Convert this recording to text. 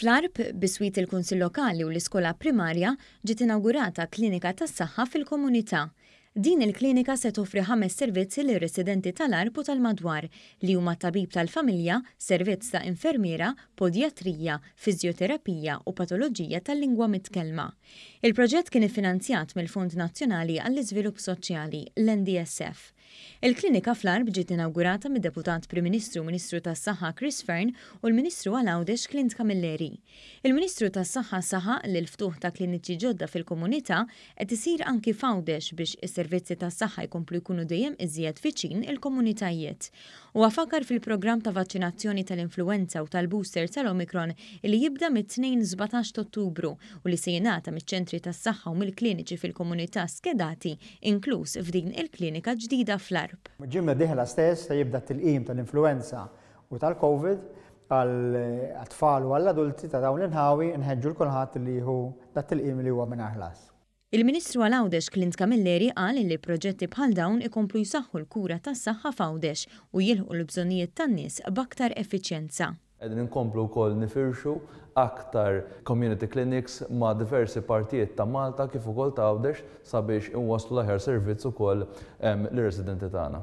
Fl-Arb, biswit il-Kunsill Lokali u l-Iskola Primarja ġiet inaugurata klinika tas-saħħa fil-komunità. Din il-klinika se toffri 5 servizzi lir residenti tal-Arb u tal-madwar li huma tabib tal-familja, servizz ta' infermiera, podjatrija, fiżjoterapija u patoloġija tal-lingwa mitkellma. Il-proġett kien iffinanzjat mill-Fond Nazzjonali għall-Iżvilupp Soċjali, l-NDSF. Il-klinika fl-Arb ġiet inaugurata mid-Deputat Prim Ministru Ministru tas-Saħħa Chris Fearn u l-Ministru għal-Għawdex Clint Camilleri. Il-Ministru tas-Saħħa saħaq li l-ftuħ ta' kliniċi ġodda fil-komunità qed isir anki f'Għawdex biex is-servizzi tas-saħħa jkomplu jkunu dejjem iżjed viċin il-komunitajiet. U għafakar fil-programm ta' vaċċinazzjoni tal-influenza u tal-booster tal-Omicron li jibda mit-2-17 Ottubru u li se jingħata miċ-ċentri tas-saħħa u mill-kliniċi fil-komunità skedati, inkluż f'din il-klinika ġdida fl-Arb. Ġimma diħla stess se jibda t-tilqim tal-influenza u tal-Covid għal-tfal u għall-adulti ta' dawn l-inħawi nħeġġu l-kulħadd li jieħu dat-tilqim li huwa mingħajr ħlas. Il-Ministru għal-Għawdex Clint Camilleri qal li proġetti bħal dawn ikomplu jsaħħu l-kura tas-saħħa f'Għawdex u jilħqu l-bżonnijiet tan-nies b'aktar effiċjenza. Qegħdin inkomplu wkoll nifirxu aktar community clinics ma' diversi partijiet ta' Malta kif ukoll ta' Għawdex sabiex inwasslu l-aħjar servizz ukoll lir-residenti tagħna.